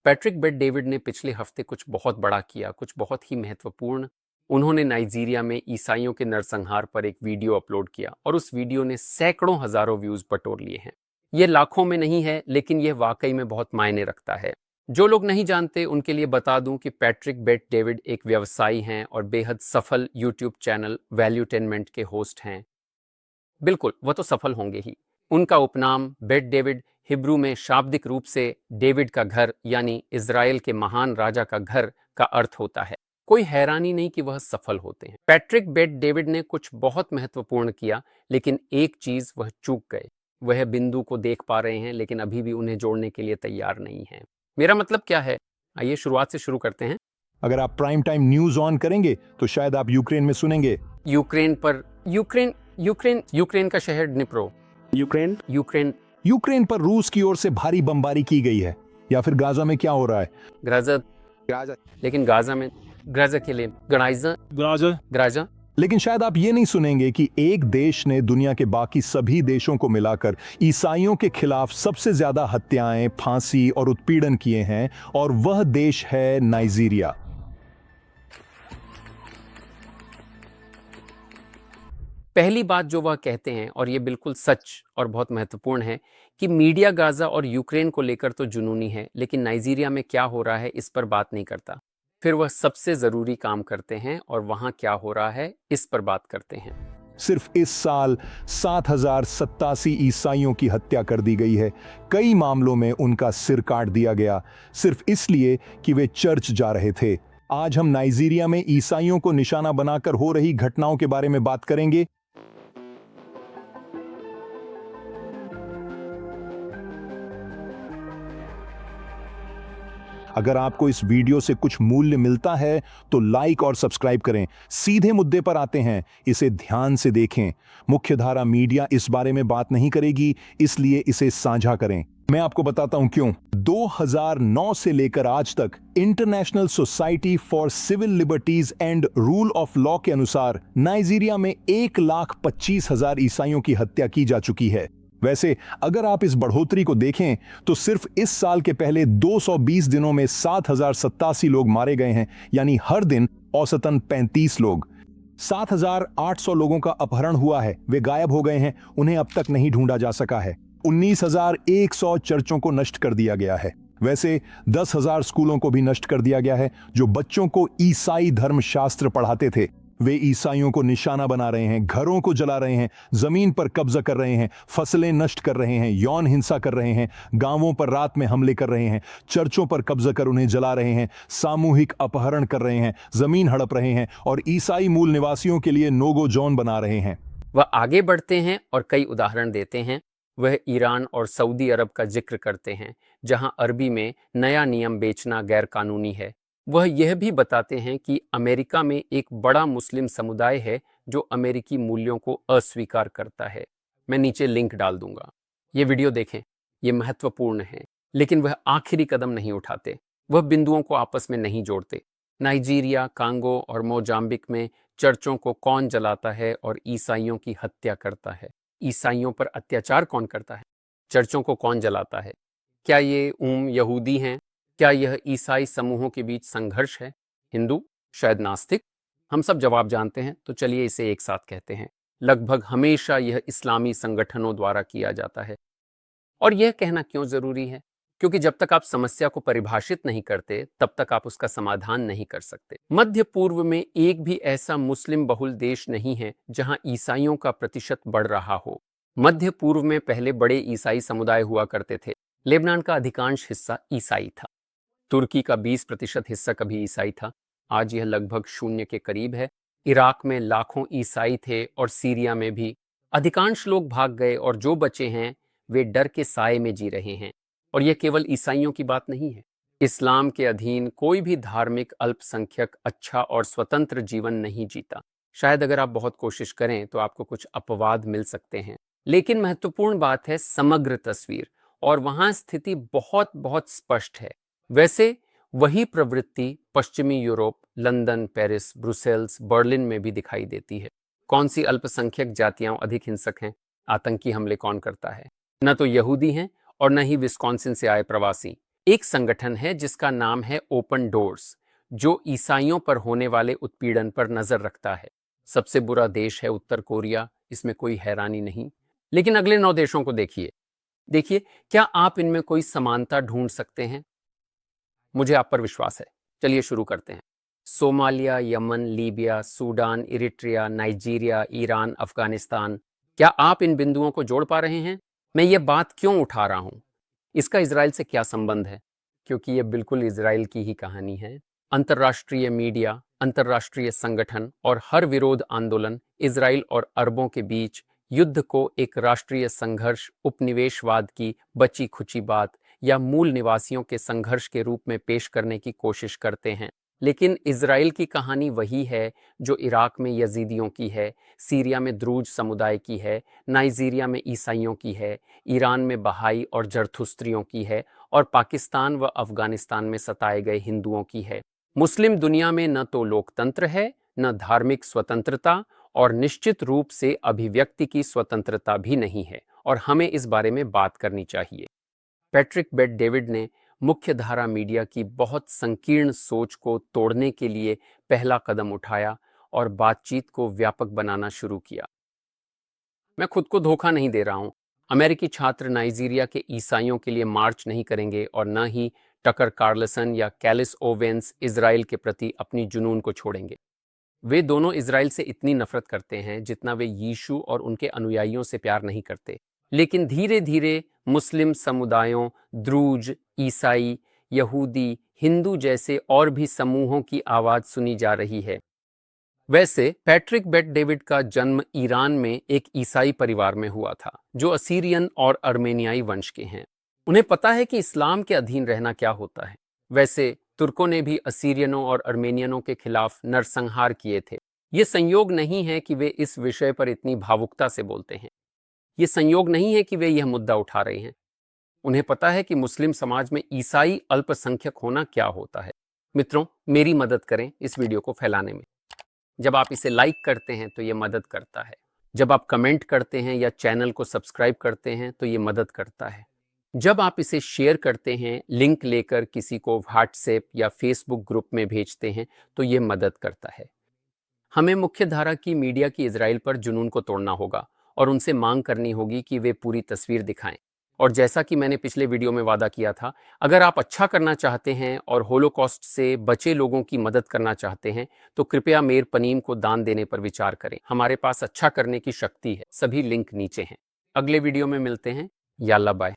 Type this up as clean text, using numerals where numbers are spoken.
Patrick बेट David ने पिछले हफ्ते कुछ बहुत बड़ा किया, कुछ बहुत ही महत्वपूर्ण। उन्होंने नाइजीरिया में ईसाइयों के नरसंहार पर एक वीडियो अपलोड किया और उस वीडियो ने सैकड़ों हजारों व्यूज बटोर लिए हैं। ये लाखों में नहीं है, लेकिन यह वाकई में बहुत मायने रखता है। जो लोग नहीं जानते उनके लिए बता दूं कि पैट्रिक बेट डेविड एक व्यवसायी हैं और बेहद सफल यूट्यूब चैनल वैल्यूटेनमेंट के होस्ट हैं। बिल्कुल, वह तो सफल होंगे ही। उनका उपनाम बेट डेविड हिब्रू में शाब्दिक रूप से डेविड का घर यानी इज़राइल के महान राजा का घर का अर्थ होता है। कोई हैरानी नहीं कि वह सफल होते हैं। पैट्रिक बेट डेविड ने कुछ बहुत महत्वपूर्ण किया, लेकिन एक चीज वह चूक गए। वह बिंदु को देख पा रहे हैं, लेकिन अभी भी उन्हें जोड़ने के लिए तैयार नहीं है। मेरा मतलब क्या है, आइए शुरुआत से शुरू करते हैं। अगर आप प्राइम टाइम न्यूज ऑन करेंगे तो शायद आप यूक्रेन में सुनेंगे। यूक्रेन का शहर डिनिप्रो। यूक्रेन पर रूस की ओर से भारी बमबारी की गई है। या फिर गाजा में क्या हो रहा है? गाजा, लेकिन गाजा में गाजा के लिए गाजा। लेकिन शायद आप ये नहीं सुनेंगे कि एक देश ने दुनिया के बाकी सभी देशों को मिलाकर ईसाइयों के खिलाफ सबसे ज्यादा हत्याएं, फांसी और उत्पीड़न किए हैं, और वह देश है नाइजीरिया। पहली बात जो वह कहते हैं, और ये बिल्कुल सच और बहुत महत्वपूर्ण है, कि मीडिया गाजा और यूक्रेन को लेकर तो जुनूनी है, लेकिन नाइजीरिया में क्या हो रहा है इस पर बात नहीं करता। फिर वह सबसे जरूरी काम करते हैं और वहां क्या हो रहा है इस पर बात करते हैं। सिर्फ इस साल 7,087 ईसाइयों की हत्या कर दी गई है। कई मामलों में उनका सिर काट दिया गया, सिर्फ इसलिए कि वे चर्च जा रहे थे। आज हम नाइजीरिया में ईसाइयों को निशाना बनाकर हो रही घटनाओं के बारे में बात करेंगे। अगर आपको इस वीडियो से कुछ मूल्य मिलता है तो लाइक और सब्सक्राइब करें। सीधे मुद्दे पर आते हैं, इसे ध्यान से देखें। मुख्यधारा मीडिया इस बारे में बात नहीं करेगी, इसलिए इसे साझा करें। मैं आपको बताता हूं क्यों। 2009 से लेकर आज तक international society for civil liberties and rule of law के अनुसार नाइजीरिया में 1,25,000 ईसाइयों की हत्या की जा चुकी है। वैसे अगर आप इस बढ़ोतरी को देखें तो सिर्फ इस साल के पहले 220 दिनों में 7,087 लोग मारे गए हैं, यानी हर दिन औसतन 35 लोग। 7,800 लोगों का अपहरण हुआ है, वे गायब हो गए हैं, उन्हें अब तक नहीं ढूंढा जा सका है। 19,100 चर्चों को नष्ट कर दिया गया है। वैसे 10,000 स्कूलों को भी नष्ट कर दिया गया है जो बच्चों को ईसाई धर्मशास्त्र पढ़ाते थे। वे ईसाइयों को निशाना बना रहे हैं, घरों को जला रहे हैं, जमीन पर कब्जा कर रहे हैं, फसलें नष्ट कर रहे हैं, यौन हिंसा कर रहे हैं, गांवों पर रात में हमले कर रहे हैं, चर्चों पर कब्जा कर उन्हें जला रहे हैं, सामूहिक अपहरण कर रहे हैं, जमीन हड़प रहे हैं और ईसाई मूल निवासियों के लिए नोगो जोन बना रहे हैं। वह आगे बढ़ते हैं और कई उदाहरण देते हैं। वह ईरान और सऊदी अरब का जिक्र करते हैं, जहां अरबी में नया नियम बेचना गैर कानूनी है। वह यह भी बताते हैं कि अमेरिका में एक बड़ा मुस्लिम समुदाय है जो अमेरिकी मूल्यों को अस्वीकार करता है। मैं नीचे लिंक डाल दूंगा, ये वीडियो देखें, ये महत्वपूर्ण है। लेकिन वह आखिरी कदम नहीं उठाते, वह बिंदुओं को आपस में नहीं जोड़ते। नाइजीरिया, कांगो और मोजाम्बिक में चर्चों को कौन जलाता है और ईसाइयों की हत्या करता है? ईसाइयों पर अत्याचार कौन करता है? चर्चों को कौन जलाता है? क्या ये यहूदी हैं? क्या यह ईसाई समूहों के बीच संघर्ष है? हिंदू? शायद नास्तिक? हम सब जवाब जानते हैं, तो चलिए इसे एक साथ कहते हैं। लगभग हमेशा यह इस्लामी संगठनों द्वारा किया जाता है। और यह कहना क्यों जरूरी है? क्योंकि जब तक आप समस्या को परिभाषित नहीं करते, तब तक आप उसका समाधान नहीं कर सकते। मध्य पूर्व में एक भी ऐसा मुस्लिम बहुल देश नहीं है जहां ईसाइयों का प्रतिशत बढ़ रहा हो। मध्य पूर्व में पहले बड़े ईसाई समुदाय हुआ करते थे। लेबनान का अधिकांश हिस्सा ईसाई था। तुर्की का 20% हिस्सा कभी ईसाई था, आज यह लगभग 0 के करीब है। इराक में लाखों ईसाई थे और सीरिया में भी। अधिकांश लोग भाग गए और जो बचे हैं वे डर के साए में जी रहे हैं। और यह केवल ईसाइयों की बात नहीं है। इस्लाम के अधीन कोई भी धार्मिक अल्पसंख्यक अच्छा और स्वतंत्र जीवन नहीं जीता। शायद अगर आप बहुत कोशिश करें तो आपको कुछ अपवाद मिल सकते हैं, लेकिन महत्वपूर्ण बात है समग्र तस्वीर, और वहां स्थिति बहुत बहुत स्पष्ट है। वैसे वही प्रवृत्ति पश्चिमी Europe, London, Paris, Brussels, Berlin में भी दिखाई देती है। कौन सी अल्पसंख्यक जातियां अधिक हिंसक हैं? आतंकी हमले कौन करता है? न तो यहूदी हैं और न ही विस्कॉन्सिन से आए प्रवासी। एक संगठन है जिसका नाम है ओपन डोर्स, जो ईसाइयों पर होने वाले उत्पीड़न पर नजर रखता है। सबसे बुरा देश है उत्तर कोरिया, इसमें कोई हैरानी नहीं। लेकिन अगले 9 देशों को देखिए। देखिए, क्या आप इनमें कोई समानता ढूंढ सकते हैं? मुझे आप पर विश्वास है। चलिए शुरू करते हैं। Somalia, Yemen, Libya, Sudan, Eritrea, Nigeria, Iran, Afghanistan. क्या आप इन बिंदुओं को जोड़ पा रहे हैं? मैं ये बात क्यों उठा रहा हूं? इसका इजराइल से क्या संबंध है? क्योंकि ये बिल्कुल इजराइल की ही कहानी है। अंतर्राष्ट्रीय मीडिया, अंतर्राष्ट्रीय संगठन और हर विरोध आंदोलन इजराइल और अरबों के बीच युद्ध को एक राष्ट्रीय संघर्ष, उपनिवेशवाद की बची खुची बात या मूल निवासियों के संघर्ष के रूप में पेश करने की कोशिश करते हैं। लेकिन इजराइल की कहानी वही है जो इराक में यजीदियों की है, सीरिया में द्रूज समुदाय की है, नाइजीरिया में ईसाइयों की है, ईरान में बहाई और जरथुस्त्रियों की है और पाकिस्तान व अफगानिस्तान में सताए गए हिंदुओं की है। मुस्लिम दुनिया में न तो लोकतंत्र है, न धार्मिक स्वतंत्रता और निश्चित रूप से अभिव्यक्ति की स्वतंत्रता भी नहीं है, और हमें इस बारे में बात करनी चाहिए। पैट्रिक बेट डेविड ने मुख्य धारा मीडिया की बहुत संकीर्ण सोच को तोड़ने के लिए पहला कदम उठाया और बातचीत को व्यापक बनाना शुरू किया। मैं खुद को धोखा नहीं दे रहा हूं। अमेरिकी छात्र नाइजीरिया के ईसाइयों के लिए मार्च नहीं करेंगे और न ही टकर कार्लसन या कैलिस ओवेंस इजराइल के प्रति अपनी जुनून को छोड़ेंगे। वे दोनों इजराइल से इतनी नफरत करते हैं जितना वे यीशु और उनके अनुयायियों से प्यार नहीं करते। लेकिन धीरे धीरे मुस्लिम समुदायों, द्रूज, ईसाई, यहूदी, हिंदू जैसे और भी समूहों की आवाज सुनी जा रही है। वैसे पैट्रिक बेट डेविड का जन्म ईरान में एक ईसाई परिवार में हुआ था जो असीरियन और अर्मेनियाई वंश के हैं। उन्हें पता है कि इस्लाम के अधीन रहना क्या होता है। वैसे तुर्कों ने भी असीरियनों और अर्मेनियनों के खिलाफ नरसंहार किए थे। ये संयोग नहीं है कि वे इस विषय पर इतनी भावुकता से बोलते हैं। ये संयोग नहीं है कि वे यह मुद्दा उठा रहे हैं। उन्हें पता है कि मुस्लिम समाज में ईसाई अल्पसंख्यक होना क्या होता है। मित्रों, मेरी मदद करें इस वीडियो को फैलाने में। जब आप इसे लाइक करते हैं तो ये मदद करता है। जब आप कमेंट करते हैं या चैनल को सब्सक्राइब करते हैं तो ये मदद करता है। जब आप इसे शेयर करते हैं, लिंक लेकर किसी को व्हाट्सएप या फेसबुक ग्रुप में भेजते हैं तो ये मदद करता है। हमें मुख्य धारा की मीडिया की इजराइल पर जुनून को तोड़ना होगा और उनसे मांग करनी होगी कि वे पूरी तस्वीर दिखाएं। और जैसा कि मैंने पिछले वीडियो में वादा किया था, अगर आप अच्छा करना चाहते हैं और होलोकॉस्ट से बचे लोगों की मदद करना चाहते हैं तो कृपया मेर पनीम को दान देने पर विचार करें। हमारे पास अच्छा करने की शक्ति है। सभी लिंक नीचे हैं। अगले वीडियो में मिलते हैं। याल्ला बाय।